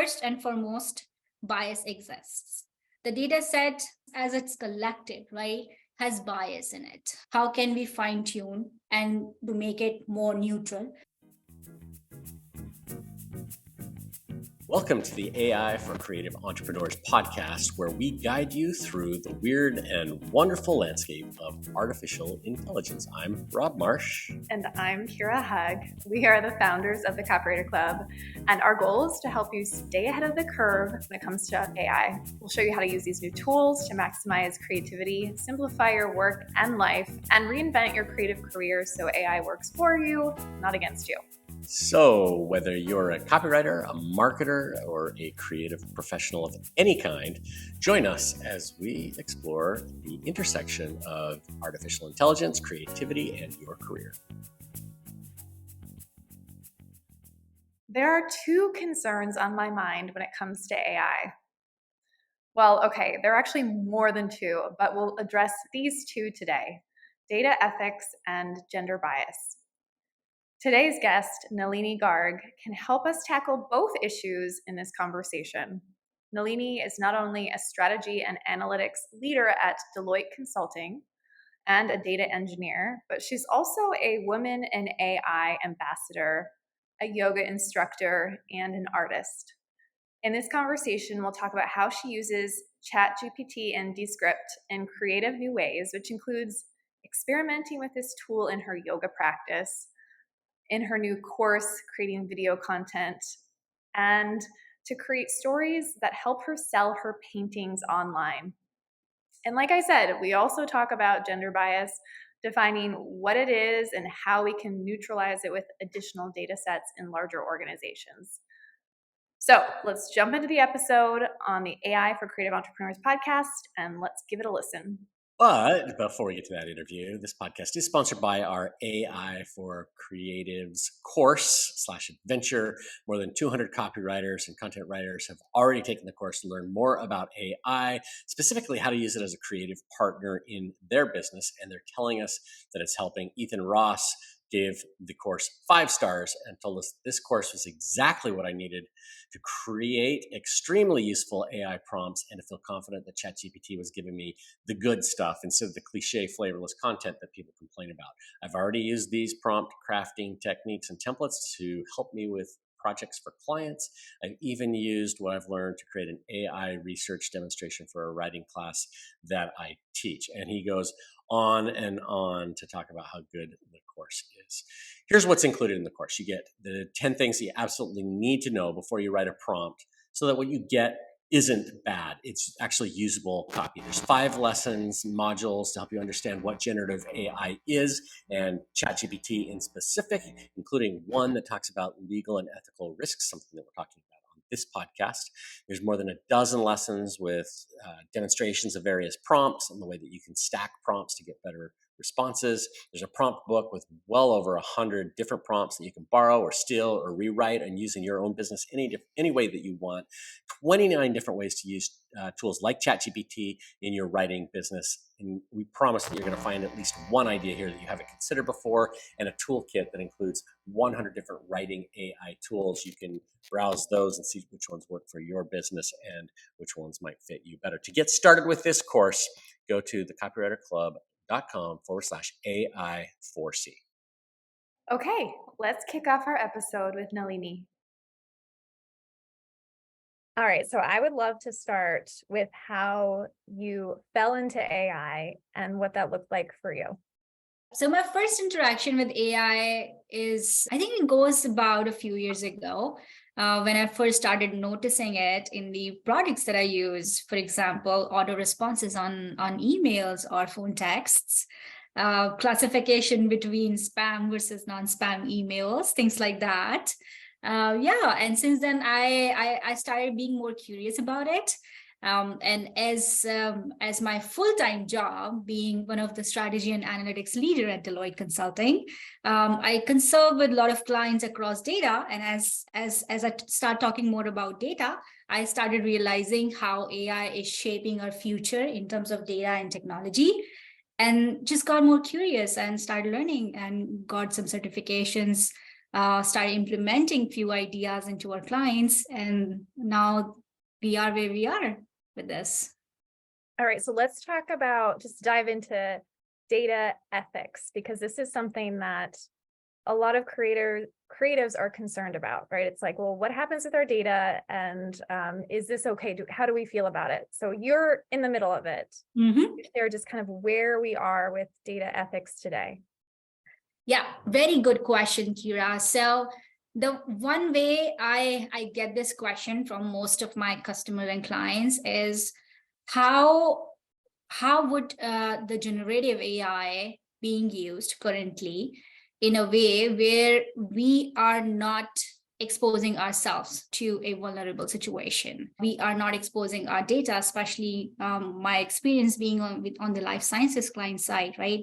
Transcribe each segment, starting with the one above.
first and foremost, bias exists. The data set as it's collected, right, has bias in it. How can we fine tune and to make it more neutral? Welcome to the AI for Creative Entrepreneurs podcast, where we guide you through the weird and wonderful landscape of artificial intelligence. I'm Rob Marsh. And I'm Kira Hug. We are the founders of the Copywriter Club, and our goal is to help you stay ahead of the curve when it comes to AI. We'll show you how to use these new tools to maximize creativity, simplify your work and life, and reinvent your creative career so AI works for you, not against you. So, whether you're a copywriter, a marketer, or a creative professional of any kind, join us as we explore the intersection of artificial intelligence, creativity, and your career. There are two concerns on my mind when it comes to AI. Well, okay, there are actually more than two, but we'll address these two today: data ethics and gender bias. Today's guest, Nalini Garg, can help us tackle both issues in this conversation. Nalini is not only a strategy and analytics leader at Deloitte Consulting and a data engineer, but she's also a Women in AI ambassador, a yoga instructor, and an artist. In this conversation, we'll talk about how she uses ChatGPT and Descript in creative new ways, which includes experimenting with this tool in her yoga practice, in her new course, creating video content, and to create stories that help her sell her paintings online. And like I said, we also talk about gender bias, defining what it is and how we can neutralize it with additional data sets in larger organizations. So let's jump into the episode on the AI for Creative Entrepreneurs podcast, and let's give it a listen. But before we get to that interview, this podcast is sponsored by our AI for Creatives course/adventure. More than 200 copywriters and content writers have already taken the course to learn more about AI, specifically how to use it as a creative partner in their business. And they're telling us that it's helping. Ethan Ross gave the course 5 stars and told us this course was exactly what I needed to create extremely useful AI prompts and to feel confident that ChatGPT was giving me the good stuff instead of the cliche, flavorless content that people complain about. I've already used these prompt crafting techniques and templates to help me with projects for clients. I've even used what I've learned to create an AI research demonstration for a writing class that I teach. And he goes on and on to talk about how good the course is. Here's what's included in the course. You get the 10 things that you absolutely need to know before you write a prompt so that what you get isn't bad. It's actually usable copy. There's 5 lessons, modules to help you understand what generative AI is and ChatGPT in specific, including one that talks about legal and ethical risks, something that we're talking about on this podcast. There's more than a dozen lessons with demonstrations of various prompts and the way that you can stack prompts to get better responses. There's a prompt book with well over 100 different prompts that you can borrow or steal or rewrite and use in your own business any way that you want. 29 different ways to use tools like ChatGPT in your writing business. And we promise that you're going to find at least one idea here that you haven't considered before, and a toolkit that includes 100 different writing AI tools. You can browse those and see which ones work for your business and which ones might fit you better. To get started with this course, go to thecopywriterclub.com/AI4C. Okay, let's kick off our episode with Nalini. All right, so I would love to start with how you fell into AI and what that looked like for you. So my first interaction with AI is, I think it goes about a few years ago when I first started noticing it in the products that I use. For example, auto responses on emails or phone texts, classification between spam versus non-spam emails, things like that. And since then I started being more curious about it. And as my full-time job, being one of the strategy and analytics leader at Deloitte Consulting, I consult with a lot of clients across data. And as I start talking more about data, I started realizing how AI is shaping our future in terms of data and technology, and just got more curious and started learning and got some certifications started implementing few ideas into our clients, and now we are where we are with this. All right, so let's talk about, just dive into data ethics, because this is something that a lot of creatives are concerned about, right? It's like, well, what happens with our data, and is this okay? How do we feel about it? So you're in the middle of it. They're just kind of where we are with data ethics today. Yeah, very good question, Kira. So the one way I get this question from most of my customers and clients is how would the generative AI being used currently in a way where we are not exposing ourselves to a vulnerable situation. We are not exposing our data, especially my experience being on the life sciences client side, right?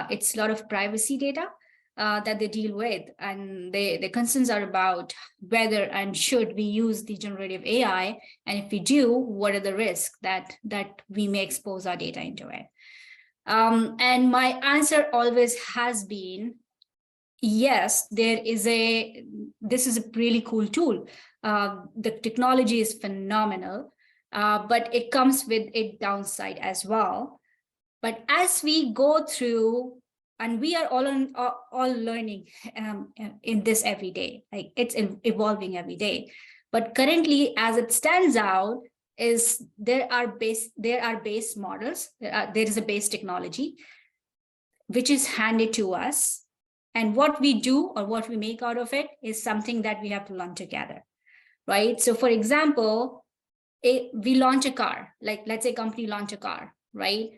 It's a lot of privacy data that they deal with, and the concerns are about whether and should we use the generative AI, and if we do, what are the risks that we may expose our data into it. And my answer always has been yes, this is a really cool tool. The technology is phenomenal, but it comes with a downside as well. But as we go through, and we are all learning in this every day, like it's evolving every day. But currently, as it stands out, is there are base models. There is a base technology which is handed to us, and what we do or what we make out of it is something that we have to learn together, right? So for example, we launch a car, like let's say company launch a car, right?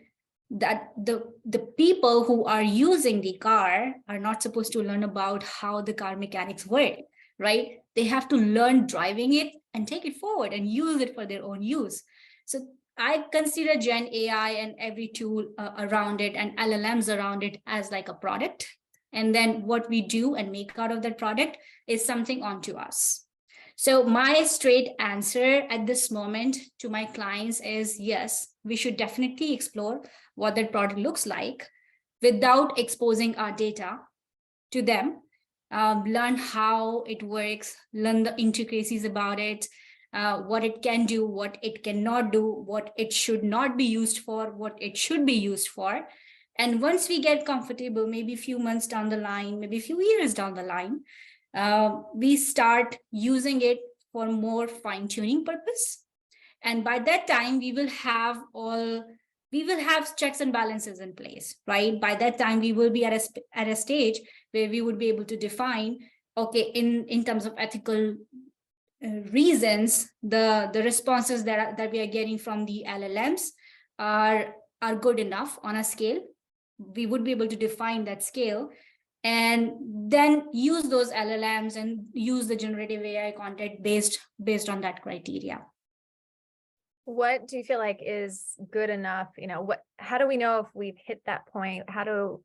That the people who are using the car are not supposed to learn about how the car mechanics work, right? They have to learn driving it and take it forward and use it for their own use. So I consider Gen AI and every tool around it and LLMs around it as like a product. And then what we do and make out of that product is something onto us. So my straight answer at this moment to my clients is yes, we should definitely explore what that product looks like without exposing our data to them. Learn how it works, learn the intricacies about it, what it can do, what it cannot do, what it should not be used for, what it should be used for. And once we get comfortable, maybe a few months down the line, maybe a few years down the line, we start using it for more fine-tuning purpose. And by that time, we will have checks and balances in place, right? By that time, we will be at a stage where we would be able to define, okay, in terms of ethical reasons, the responses that we are getting from the LLMs are good enough on a scale. We would be able to define that scale and then use those LLMs and use the generative AI content based on that criteria. What do you feel like is good enough? How do we know if we've hit that point? How do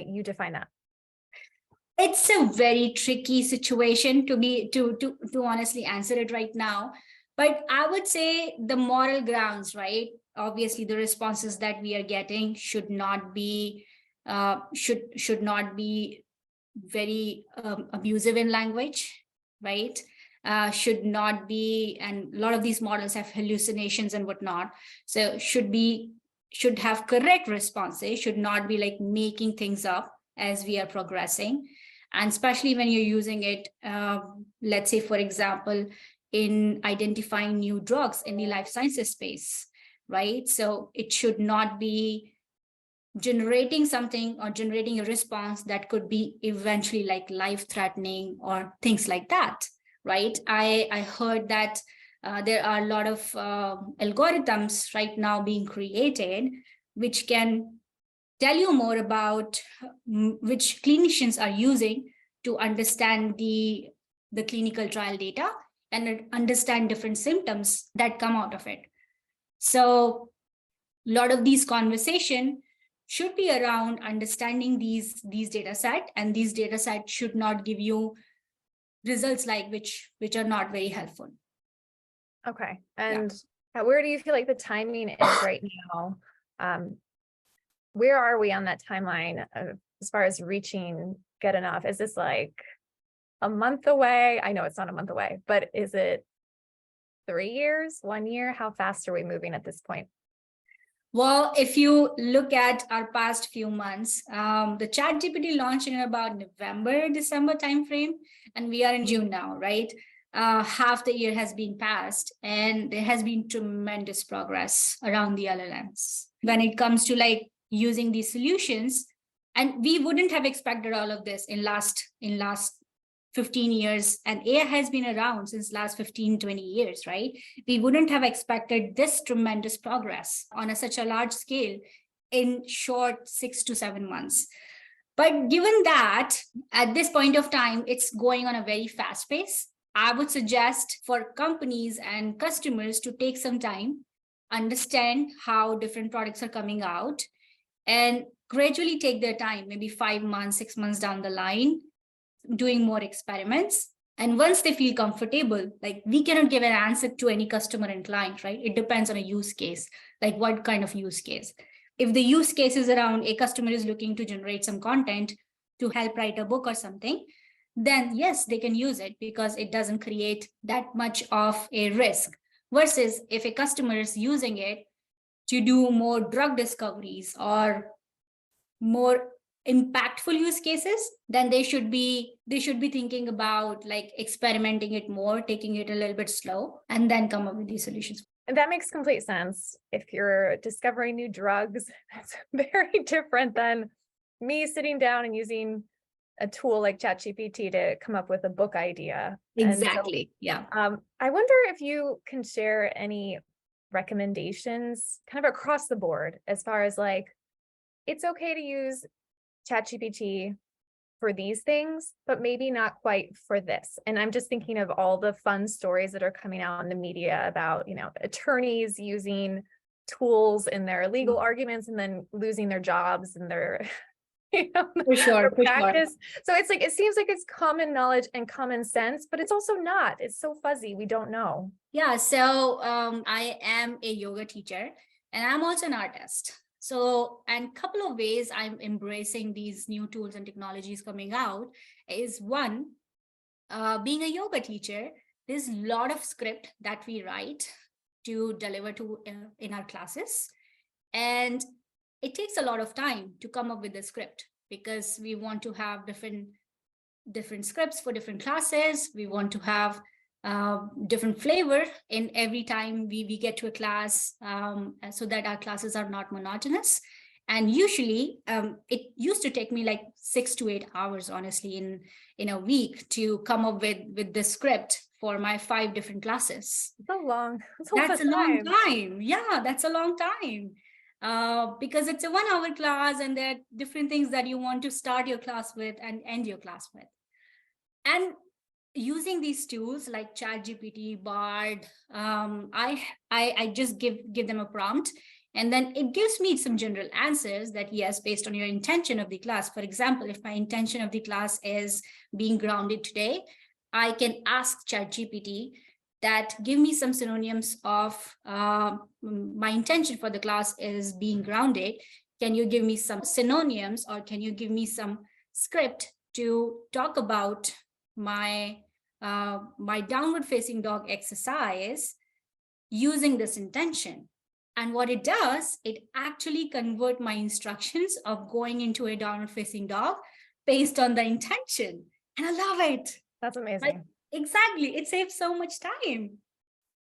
you define that? It's a very tricky situation to honestly answer it right now. But I would say the moral grounds, right? Obviously, the responses that we are getting should not be very abusive in language, right? Should not be, and a lot of these models have hallucinations and whatnot. So should have correct responses, should not be like making things up as we are progressing. And especially when you're using it, let's say, for example, in identifying new drugs in the life sciences space, right? So it should not be generating something or generating a response that could be eventually like life-threatening or things like that, right? I heard that there are a lot of algorithms right now being created which can tell you more about which clinicians are using to understand the clinical trial data and understand different symptoms that come out of it. So a lot of these conversation should be around understanding these data set, and these data sets should not give you results like which are not very helpful. Okay. And where do you feel like the timing is right now? Where are we on that timeline as far as reaching good enough? Is this like a month away? I know it's not a month away, but is it 3 years, 1 year? How fast are we moving at this point? Well, if you look at our past few months, the ChatGPT launched in about November, December timeframe, and we are in June now, right? Half the year has been passed, and there has been tremendous progress around the LLMs when it comes to like using these solutions. And we wouldn't have expected all of this in last 15 years, and AI has been around since last 15, 20 years, right? We wouldn't have expected this tremendous progress on such a large scale in short 6 to 7 months. But given that at this point of time, it's going on a very fast pace, I would suggest for companies and customers to take some time, understand how different products are coming out, and gradually take their time, maybe 5 months, 6 months down the line, doing more experiments. And once they feel comfortable, like we cannot give an answer to any customer and client, right? It depends on a use case, like what kind of use case. If the use case is around a customer is looking to generate some content to help write a book or something, then yes, they can use it because it doesn't create that much of a risk. Versus if a customer is using it to do more drug discoveries or more impactful use cases, then they should be thinking about like experimenting it more, taking it a little bit slow, and then come up with these solutions. And that makes complete sense. If you're discovering new drugs, that's very different than me sitting down and using a tool like ChatGPT to come up with a book idea. Exactly. Yeah. I wonder if you can share any recommendations kind of across the board as far as like, it's okay to use ChatGPT for these things, but maybe not quite for this. And I'm just thinking of all the fun stories that are coming out in the media about, attorneys using tools in their legal arguments and then losing their jobs and their, for sure. practice. So it's like, it seems like it's common knowledge and common sense, but it's also not. It's so fuzzy. We don't know. Yeah. So I am a yoga teacher and I'm also an artist. So, and a couple of ways I'm embracing these new tools and technologies coming out is one, being a yoga teacher, there's a lot of script that we write to deliver to in our classes. And it takes a lot of time to come up with the script because we want to have different scripts for different classes. We want to have different flavor in every time we get to a class, so that our classes are not monotonous. And usually it used to take me like 6 to 8 hours, honestly, in a week to come up with the script for my 5 different classes. That's a long time. Yeah, that's a long time. Because it's a 1 hour class and there are different things that you want to start your class with and end your class with. And using these tools like ChatGPT, Bard, I just give them a prompt, and then it gives me some general answers that yes, based on your intention of the class. For example, if my intention of the class is being grounded today, I can ask ChatGPT that give me some synonyms of my intention for the class is being grounded. Can you give me some synonyms, or can you give me some script to talk about my downward facing dog exercise using this intention? And what it does, it actually convert my instructions of going into a downward facing dog based on the intention. And I love it. That's amazing. Exactly. It saves so much time.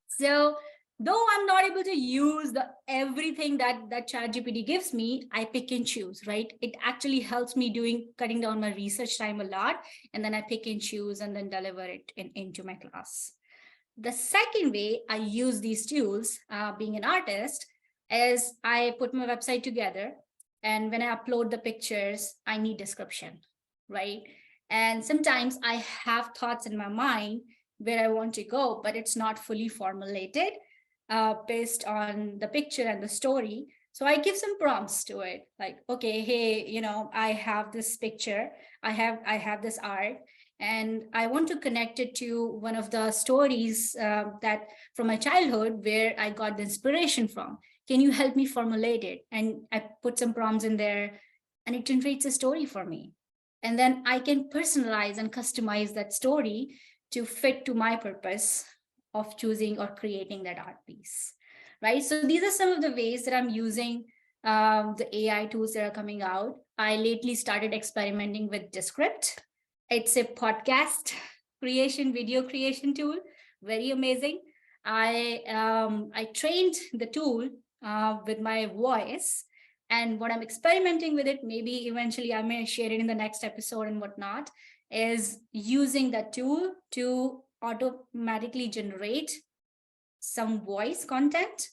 So though I'm not able to use everything that ChatGPT gives me, I pick and choose, right? It actually helps me cutting down my research time a lot. And then I pick and choose and then deliver it into my class. The second way I use these tools, being an artist, is I put my website together. And when I upload the pictures, I need description, right? And sometimes I have thoughts in my mind where I want to go, but it's not fully formulated based on the picture and the story. So I give some prompts to it, like, okay, hey, I have this picture, I have this art, and I want to connect it to one of the stories that from my childhood where I got the inspiration from. Can you help me formulate it? And I put some prompts in there and it generates a story for me. And then I can personalize and customize that story to fit to my purpose of choosing or creating that art piece, right? So these are some of the ways that I'm using the AI tools that are coming out. I lately started experimenting with Descript. It's a podcast creation, video creation tool. Very amazing. I trained the tool with my voice, and what I'm experimenting with it, maybe eventually I may share it in the next episode and whatnot, is using that tool to automatically generate some voice content,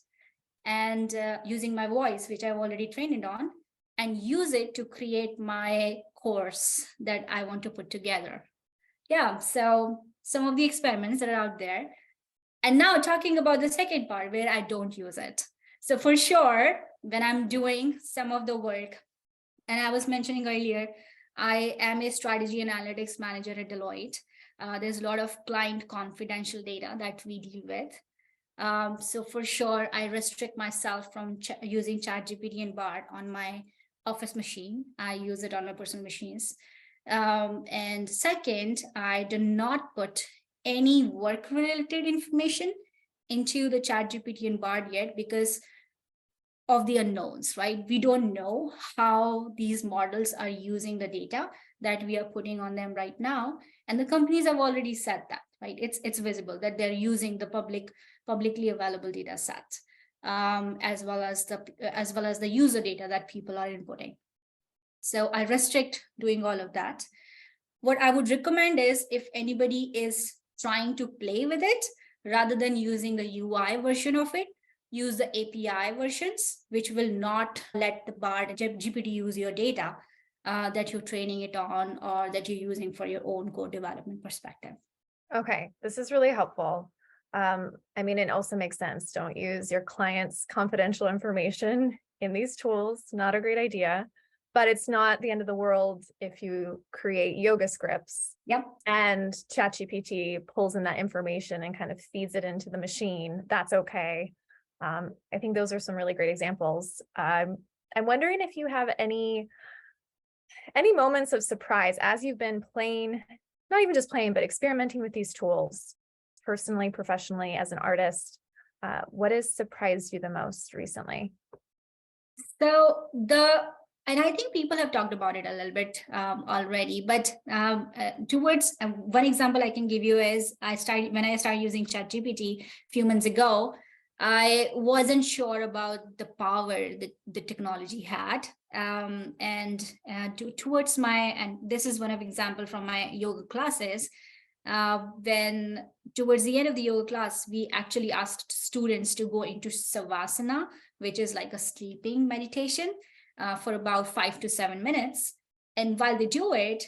and using my voice, which I've already trained it on, and use it to create my course that I want to put together. Yeah, so some of the experiments that are out there. And now talking about the second part where I don't use it. So for sure, when I'm doing some of the work, and I was mentioning earlier, I am a strategy and analytics manager at Deloitte. There's a lot of client confidential data that we deal with. So for sure, I restrict myself from using ChatGPT and Bard on my office machine. I use it on my personal machines. And second, I do not put any work-related information into the ChatGPT and Bard yet because of the unknowns, right? We don't know how these models are using the data that we are putting on them right now. And the companies have already said that, right? It's visible that they're using the publicly available data set, as well as the user data that people are inputting. So I restrict doing all of that. What I would recommend is if anybody is trying to play with it, rather than using the UI version of it, use the API versions, which will not let the Bard GPT use your data that you're training it on or that you're using for your own code development perspective. Okay, this is really helpful. I mean, it also makes sense. Don't use your client's confidential information in these tools. Not a great idea, but it's not the end of the world if you create yoga scripts. Yep. And ChatGPT pulls in that information and kind of feeds it into the machine. That's okay. I think those are some really great examples. I'm wondering if you have any moments of surprise as you've been playing, not even just playing, but experimenting with these tools, personally, professionally, as an artist. What has surprised you the most recently? And I think people have talked about it a little bit already, but towards one example I can give you is when I started using ChatGPT a few months ago, I wasn't sure about the power that the technology had. And this is one of example from my yoga classes. When towards the end of the yoga class, we actually asked students to go into Savasana, which is like a sleeping meditation for about 5 to 7 minutes. And while they do it,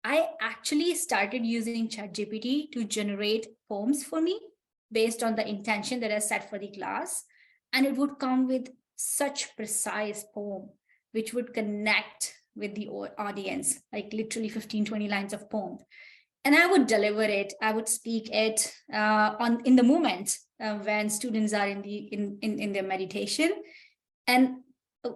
I actually started using ChatGPT to generate poems for me based on the intention that I set for the class. And it would come with such precise poem, which would connect with the audience, like literally 15, 20 lines of poem. And I would deliver it. I would speak it in the moment when students are in their meditation. And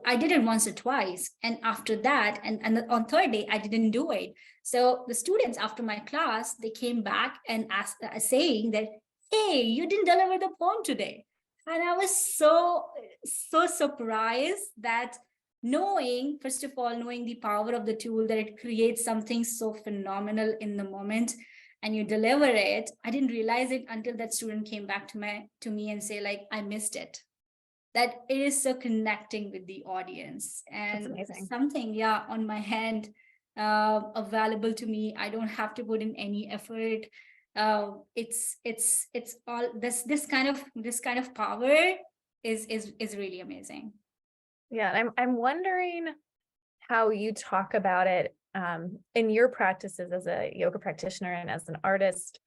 I did it once or twice. And after that, and on third day, I didn't do it. So the students after my class, they came back and asked, saying that, hey, you didn't deliver the poem today. And I was so surprised that first of all, knowing the power of the tool, that it creates something so phenomenal in the moment and you deliver it. I didn't realize it until that student came back to me and say, like, I missed it. That it is so connecting with the audience, and something on my hand available to me. I don't have to put in any effort. It's all this kind of power is really amazing. Yeah, I'm wondering how you talk about it in your practices as a yoga practitioner and as an artist.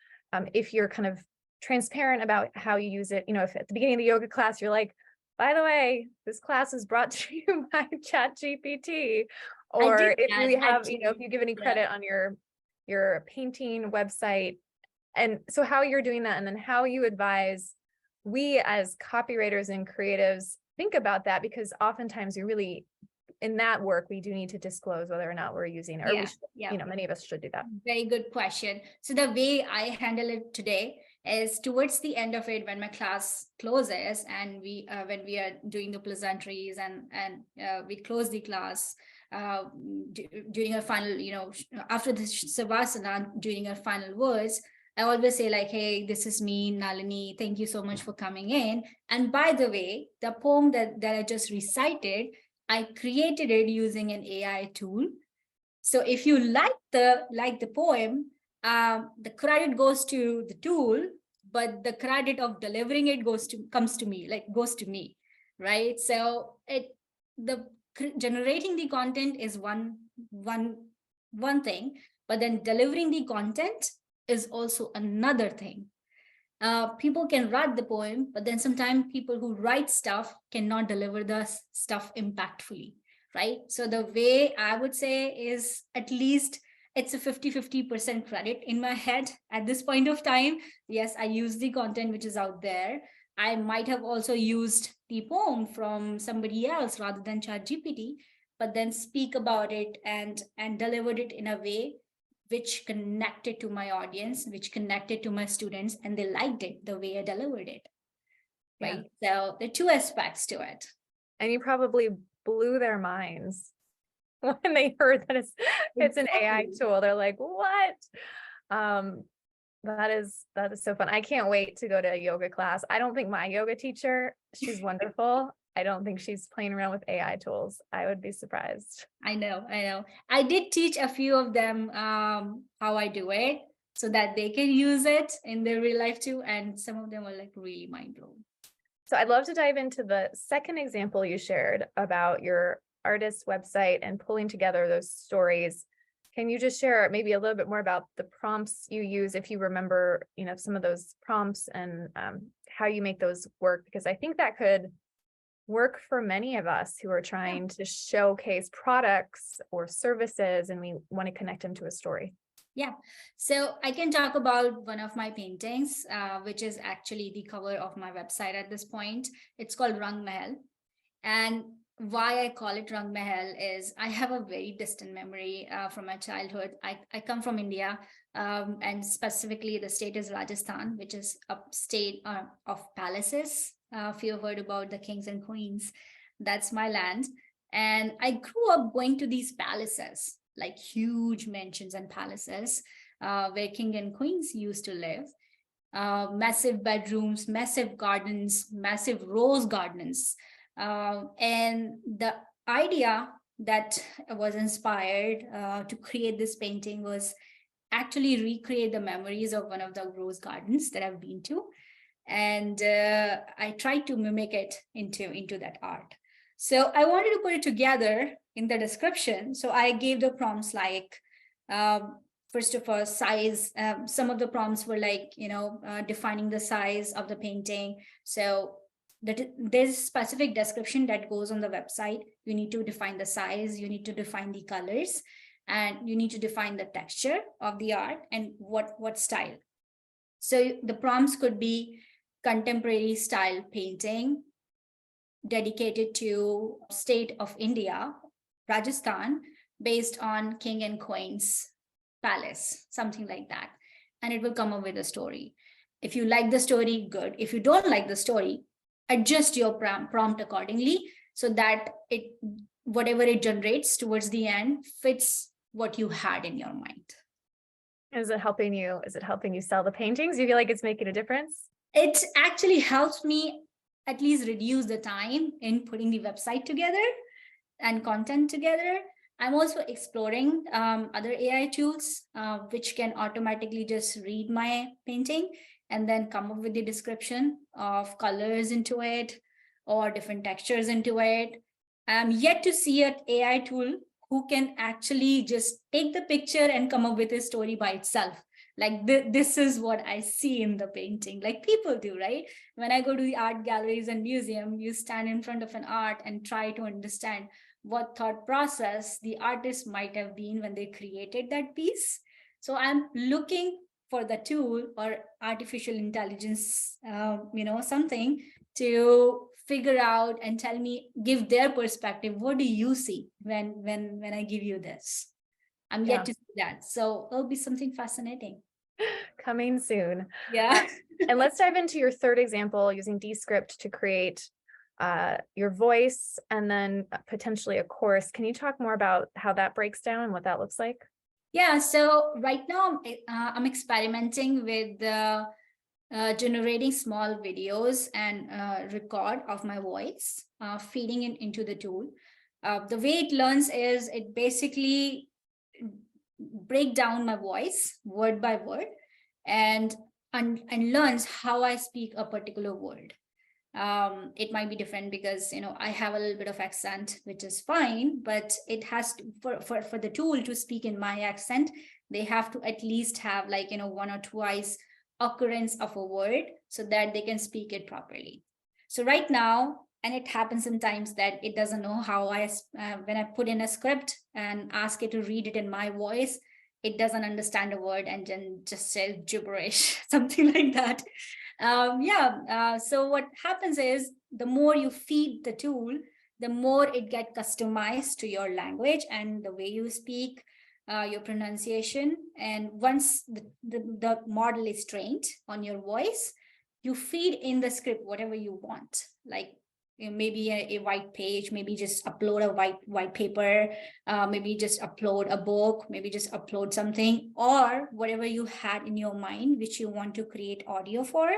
If you're kind of transparent about how you use it, if at the beginning of the yoga class you're like, by the way, this class is brought to you by ChatGPT, or if you have, if you give any credit on your painting website, and so how you're doing that, and then how you advise we as copywriters and creatives think about that, because oftentimes we really in that work, we do need to disclose whether or not we're using it, or we should, Yeah. many of us should do that. Very good question. So the way I handle it today is towards the end of it, when my class closes and when we are doing the pleasantries and we close the class during our final, after the savasana, during our final words, I always say like, hey, this is me, Nalini. Thank you so much for coming in. And by the way, the poem that I just recited, I created it using an AI tool. So if you like the poem, the credit goes to the tool, but the credit of delivering it goes to me, right? So generating the content is one thing, but then delivering the content is also another thing. People can write the poem, but then sometimes people who write stuff cannot deliver the stuff impactfully, right? So the way I would say is, at least it's a 50-50% credit in my head at this point of time. Yes, I use the content which is out there. I might have also used the poem from somebody else rather than ChatGPT, but then speak about it and delivered it in a way which connected to my audience, which connected to my students, and they liked it the way I delivered it. Right. Yeah. So there are two aspects to it. And you probably blew their minds when they heard that it's an AI tool. They're like, what? That is so fun. I can't wait to go to a yoga class. I don't think my yoga teacher, she's wonderful. I don't think she's playing around with AI tools. I would be surprised. I know. I did teach a few of them how I do it so that they can use it in their real life too. And some of them were like really mind blown. So I'd love to dive into the second example you shared about your artist website and pulling together those stories. Can you just share maybe a little bit more about the prompts you use, if you remember, some of those prompts, and how you make those work? Because I think that could work for many of us who are trying to showcase products or services, and we want to connect them to a story. Yeah, so I can talk about one of my paintings, which is actually the cover of my website at this point. It's called Rang Mahal. And why I call it Rang Mahal is I have a very distant memory from my childhood. I come from India, and specifically the state is Rajasthan, which is a state of palaces. If you've heard about the kings and queens, that's my land. And I grew up going to these palaces, like huge mansions and palaces where king and queens used to live. Massive bedrooms, massive gardens, massive rose gardens. And the idea that was inspired to create this painting was actually recreate the memories of one of the rose gardens that I've been to. And I tried to mimic it into that art. So I wanted to put it together in the description. So I gave the prompts like, first of all, size. Some of the prompts were like, defining the size of the painting. So there's a specific description that goes on the website. You need to define the size, you need to define the colors, and you need to define the texture of the art and what style. So the prompts could be contemporary style painting dedicated to state of India, Rajasthan, based on king and queen's palace, something like that. And it will come up with a story. If you like the story, good. If you don't like the story, adjust your prompt accordingly so that whatever it generates towards the end fits what you had in your mind. Is it helping you sell the paintings? Do you feel like it's making a difference? It actually helps me at least reduce the time in putting the website together and content together. I'm also exploring other AI tools which can automatically just read my painting and then come up with the description of colors into it or different textures into it. I'm yet to see an AI tool who can actually just take the picture and come up with a story by itself. Like this is what I see in the painting, like people do, right? When I go to the art galleries and museum, you stand in front of an art and try to understand what thought process the artist might have been when they created that piece. So I'm looking for the tool or artificial intelligence, something to figure out and tell me, give their perspective. What do you see when I give you this? I'm yet to see that. So it'll be something fascinating. Coming soon. Yeah. And let's dive into your third example, using Descript to create your voice and then potentially a course. Can you talk more about how that breaks down and what that looks like? Yeah, so right now I'm experimenting with generating small videos and record of my voice, feeding it into the tool. The way it learns is it basically break down my voice word by word and learns how I speak a particular word. It might be different because I have a little bit of accent, which is fine, but it has to, for the tool to speak in my accent, they have to at least have like one or twice occurrence of a word so that they can speak it properly. So right now, and it happens sometimes that it doesn't know how when I put in a script and ask it to read it in my voice, it doesn't understand a word and then just says gibberish, something like that. So what happens is the more you feed the tool, the more it gets customized to your language and the way you speak, your pronunciation. And once the model is trained on your voice, you feed in the script whatever you want, like maybe a white page, maybe just upload a white paper, maybe just upload a book, maybe just upload something, or whatever you had in your mind which you want to create audio for.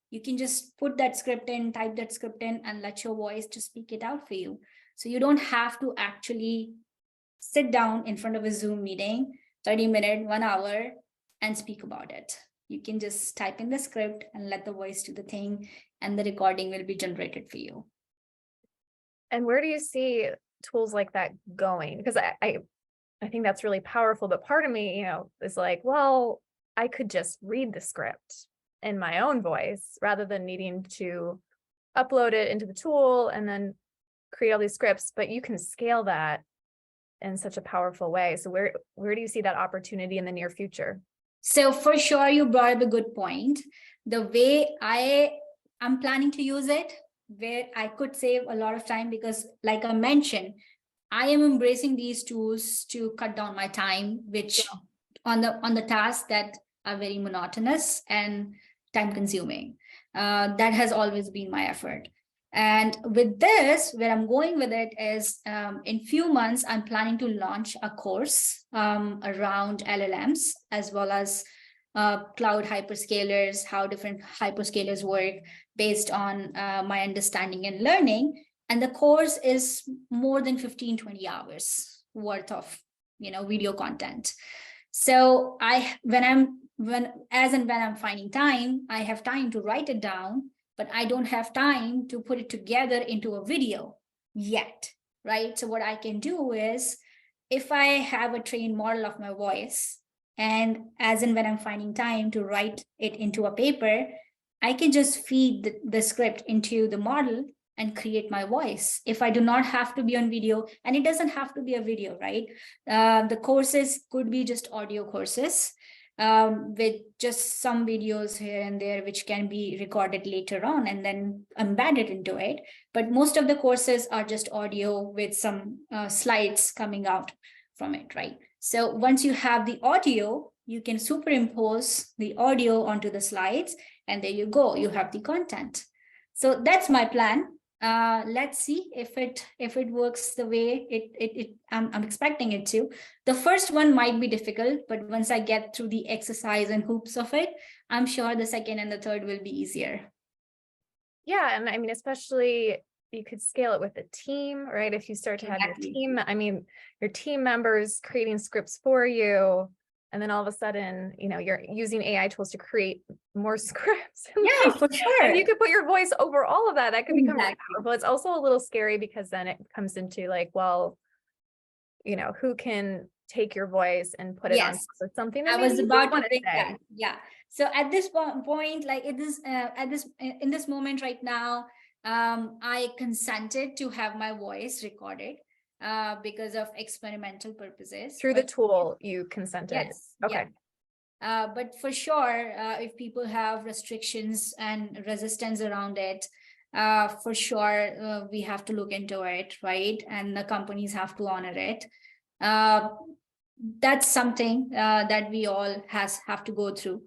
You can just put that script in, type that script in, and let your voice to speak it out for you. So you don't have to actually sit down in front of a Zoom meeting 30 minutes, 1 hour, and speak about it. You can just type in the script and let the voice do the thing, and the recording will be generated for you. And where do you see tools like that going? Because I think that's really powerful, but part of me, is like, well, I could just read the script in my own voice rather than needing to upload it into the tool and then create all these scripts, but you can scale that in such a powerful way. So where do you see that opportunity in the near future? So for sure, you brought up a good point. The way I'm planning to use it, where I could save a lot of time, because like I mentioned, I am embracing these tools to cut down my time, which on the tasks that are very monotonous and time consuming. That has always been my effort. And with this, where I'm going with it is in few months, I'm planning to launch a course around LLMs, as well as cloud hyperscalers, how different hyperscalers work based on my understanding and learning. And the course is more than 15-20 hours worth of video content. So when I'm finding time, I have time to write it down, but I don't have time to put it together into a video yet, right? So what I can do is, if I have a trained model of my voice, and as and when I'm finding time to write it into a paper, I can just feed the script into the model and create my voice. If I do not have to be on video, and it doesn't have to be a video, right? The courses could be just audio courses with just some videos here and there, which can be recorded later on and then embedded into it. But most of the courses are just audio with some slides coming out from it, right? So once you have the audio, you can superimpose the audio onto the slides, and there you go, you have the content. So that's my plan. Let's see if it works the way I'm expecting it to. The first one might be difficult, but once I get through the exercise and hoops of it, I'm sure the second and the third will be easier. Yeah, and I mean, especially you could scale it with a team, right? If you start to have your team, your team members creating scripts for you, and then all of a sudden, you're using AI tools to create more scripts. Yeah, for sure. And you could put your voice over all of that. That could become really powerful. It's also a little scary because then it comes into like, well, who can take your voice and put it on something that I was about to think say. that. Yeah. So at this point, like in this moment right now, I consented to have my voice recorded because of experimental purposes. Through the tool, you consented. Yes. Okay. Yeah. But for sure, if people have restrictions and resistance around it, For sure, we have to look into it, right? And the companies have to honor it. That's something that we all have to go through.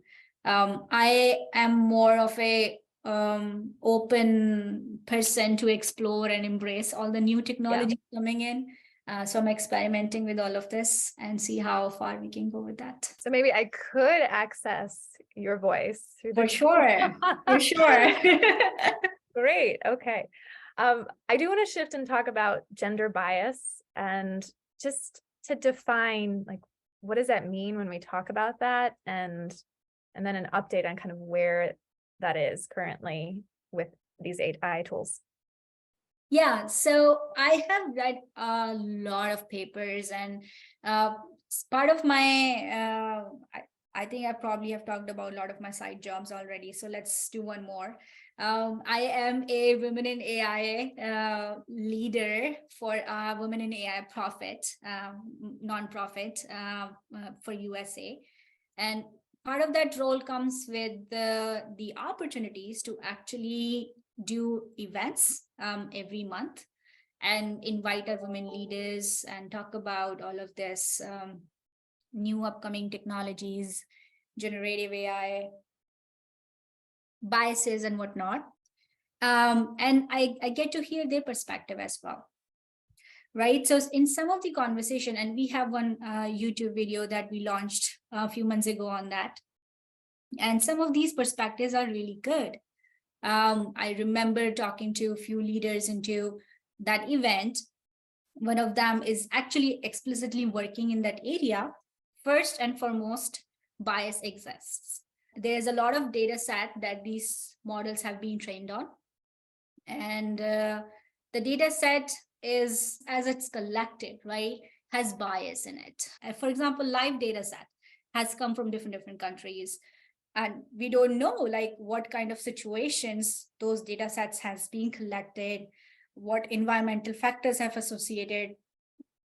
I am more of a open person to explore and embrace all the new technology coming in. So I'm experimenting with all of this and see how far we can go with that. So maybe I could access your voice through For sure. For sure. Great. Okay. I do want to shift and talk about gender bias, and just to define, like, what does that mean when we talk about that, and then an update on kind of where that is currently with these AI tools. Yeah, so I have read a lot of papers, and part of my, I think I probably have talked about a lot of my side jobs already. So let's do one more. I am a Women in AI leader for Women in AI Profit, nonprofit for USA. And part of that role comes with the opportunities to actually do events every month and invite our women leaders and talk about all of this new upcoming technologies, generative AI, biases and whatnot. And I get to hear their perspective as well. Right. So in some of the conversation, and we have one YouTube video that we launched a few months ago on that. And some of these perspectives are really good. I remember talking to a few leaders into that event. One of them is actually explicitly working in that area. First and foremost, bias exists. There's a lot of data set that these models have been trained on. And the data set is, as it's collected, right, has bias in it. For example, live data set has come from different countries. And we don't know like what kind of situations those data sets has been collected, what environmental factors have associated,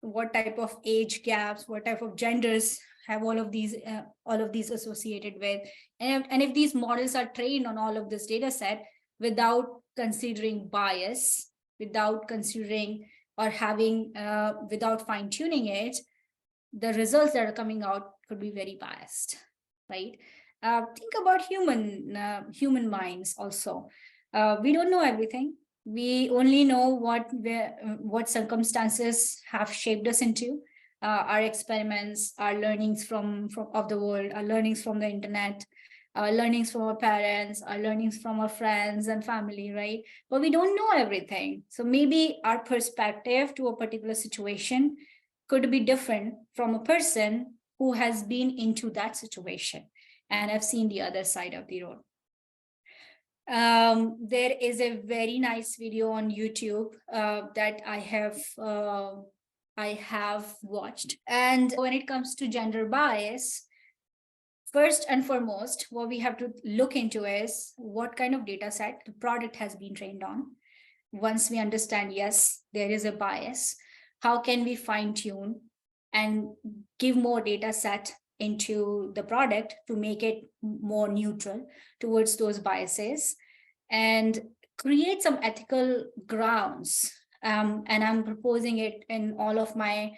what type of age gaps, what type of genders have all of these associated with. And if these models are trained on all of this data set without considering bias, without considering or having, without fine tuning it, the results that are coming out could be very biased, right? Think about human minds also. We don't know everything. We only know what circumstances have shaped us into. Our experiments, our learnings from of the world, our learnings from the internet, our learnings from our parents, our learnings from our friends and family, right? But we don't know everything. So maybe our perspective to a particular situation could be different from a person who has been into that situation and have seen the other side of the road. There is a very nice video on YouTube that I have watched. And when it comes to gender bias, first and foremost, what we have to look into is what kind of data set the product has been trained on. Once we understand, yes, there is a bias, how can we fine tune and give more data set into the product to make it more neutral towards those biases and create some ethical grounds. And I'm proposing it in all of my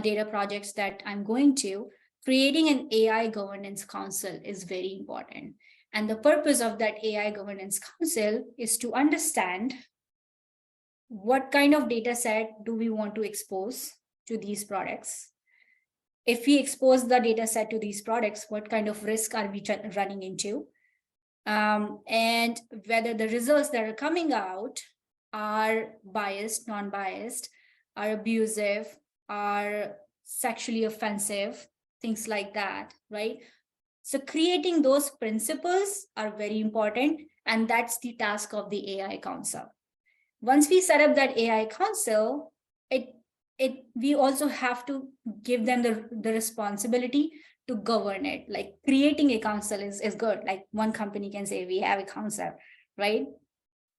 data projects that I'm going to. Creating an AI governance council is very important. And the purpose of that AI governance council is to understand what kind of data set do we want to expose to these products. If we expose the data set to these products, what kind of risk are we running into? And whether the results that are coming out are biased, non-biased, are abusive, are sexually offensive, things like that, right? So creating those principles are very important, and that's the task of the AI Council. Once we set up that AI Council, we also have to give them the responsibility to govern it. Like creating a council is good. Like one company can say we have a council, right?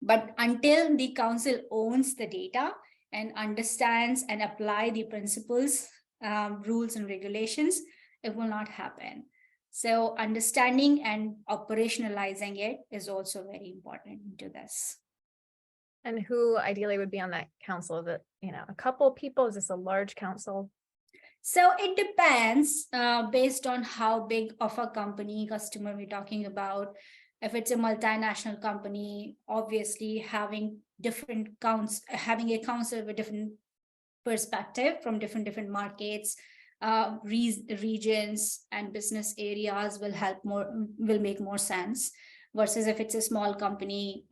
But until the council owns the data and understands and apply the principles, rules and regulations, it will not happen. So understanding and operationalizing it is also very important into this. And who ideally would be on that council? Of it, a couple people? Is this a large council? So it depends based on how big of a company customer we're talking about. If it's a multinational company, obviously having having a council with different perspective from different markets, regions, and business areas will make more sense. Versus if it's a small company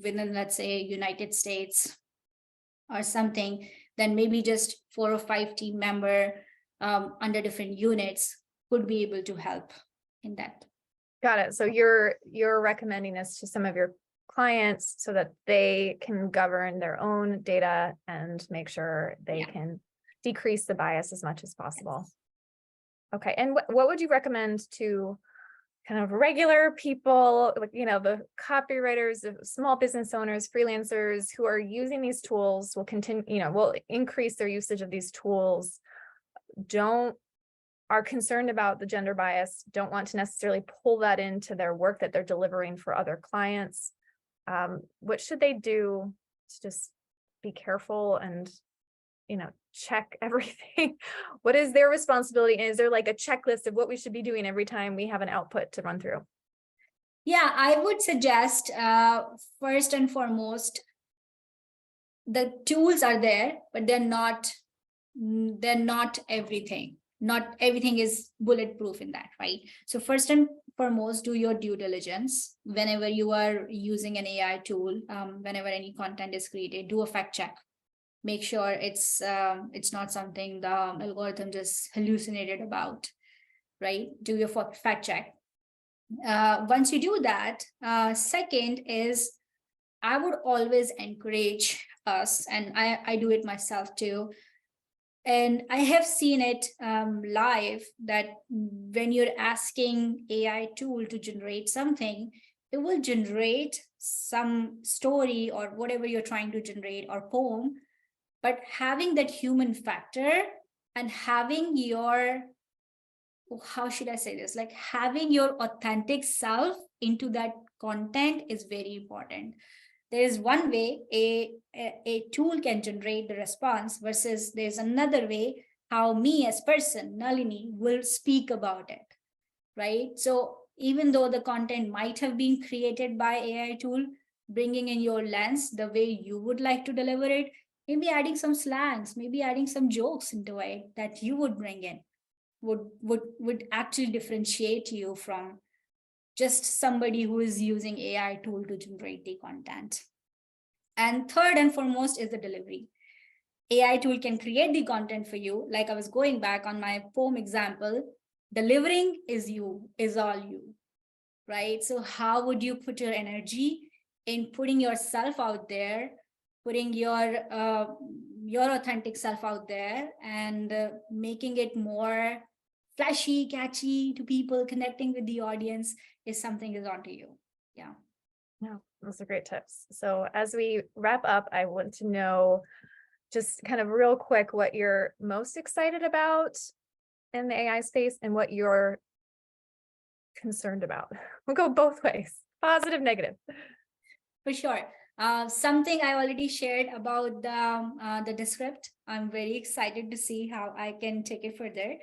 within, let's say, United States or something, then maybe just 4 or 5 team member under different units could be able to help in that. Got it. So you're recommending this to some of your clients so that they can govern their own data and make sure they can decrease the bias as much as possible. Okay. And what would you recommend to kind of regular people, like, the copywriters, the small business owners, freelancers who are using these tools, will continue, will increase their usage of these tools, are concerned about the gender bias, don't want to necessarily pull that into their work that they're delivering for other clients? What should they do to just be careful and, check everything? What is their responsibility? And is there like a checklist of what we should be doing every time we have an output to run through? Yeah, I would suggest first and foremost, the tools are there, but they're not everything. Not everything is bulletproof in that, right? So first and foremost, do your due diligence whenever you are using an AI tool. Whenever any content is created, do a fact check. Make sure it's not something the algorithm just hallucinated about, right? Do your fact check. Once you do that, second is, I would always encourage us, and I do it myself too, and I have seen it live, that when you're asking AI tool to generate something, it will generate some story or whatever you're trying to generate, or poem, but having that human factor and having your, how should I say this, like having your authentic self into that content is very important. There is one way a tool can generate the response, versus there's another way how me as person, Nalini, will speak about it, right? So even though the content might have been created by AI tool, bringing in your lens, the way you would like to deliver it, maybe adding some slangs, maybe adding some jokes into it that you would bring in, would actually differentiate you from just somebody who is using AI tool to generate the content. And third and foremost is the delivery. AI tool can create the content for you. Like I was going back on my poem example, delivering is all you, right? So how would you put your energy in putting yourself out there, putting your authentic self out there, and making it more flashy, catchy to people, connecting with the audience, is something is onto you. Yeah. No, those are great tips. So as we wrap up, I want to know, just kind of real quick, what you're most excited about in the AI space and what you're concerned about. We'll go both ways, positive, negative. For sure. Something I already shared about the Descript. I'm very excited to see how I can take it further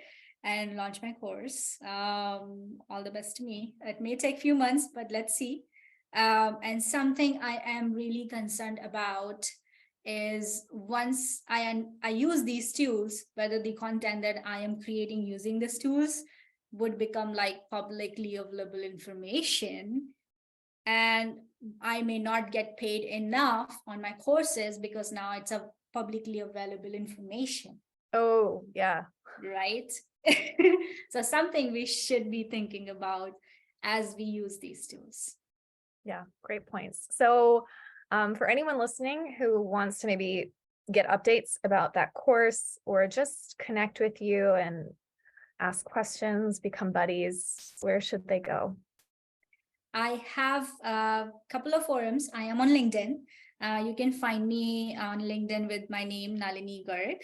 and launch my course. All the best to me. It may take a few months, but let's see. And something I am really concerned about is, once I use these tools, whether the content that I am creating using these tools would become like publicly available information, and I may not get paid enough on my courses because now it's a publicly available information. Oh, yeah. Right. So something we should be thinking about as we use these tools. Yeah, great points. So for anyone listening who wants to maybe get updates about that course, or just connect with you and ask questions, become buddies, where should they go? I have a couple of forums. I am on LinkedIn. You can find me on LinkedIn with my name, Nalini Garg.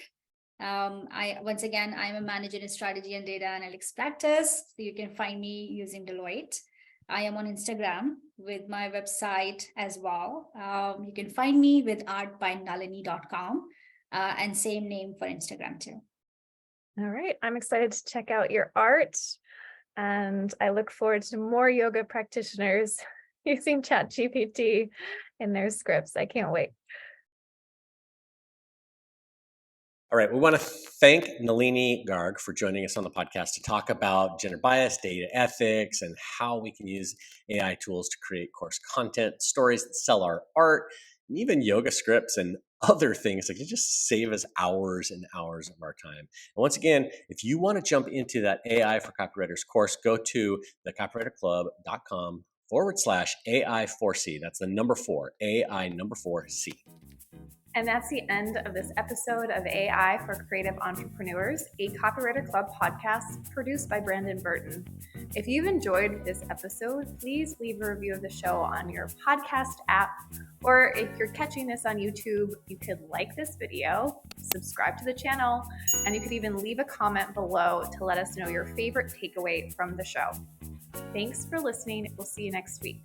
Once again, I'm a manager in strategy and data analytics practice. So you can find me using Deloitte. I am on Instagram with my website as well. You can find me with artbynalini.com and same name for Instagram too. All right. I'm excited to check out your art, and I look forward to more yoga practitioners using ChatGPT in their scripts. I can't wait. All right, we want to thank Nalini Garg for joining us on the podcast to talk about gender bias, data ethics, and how we can use AI tools to create course content, stories that sell our art, and even yoga scripts and other things that can just save us hours and hours of our time. And once again, if you want to jump into that AI for Copywriters course, go to thecopywriterclub.com/AI4C. That's the number 4, AI number 4C. And that's the end of this episode of AI for Creative Entrepreneurs, a Copywriter Club podcast produced by Brandon Burton. If you've enjoyed this episode, please leave a review of the show on your podcast app, or if you're catching this on YouTube, you could like this video, subscribe to the channel, and you could even leave a comment below to let us know your favorite takeaway from the show. Thanks for listening. We'll see you next week.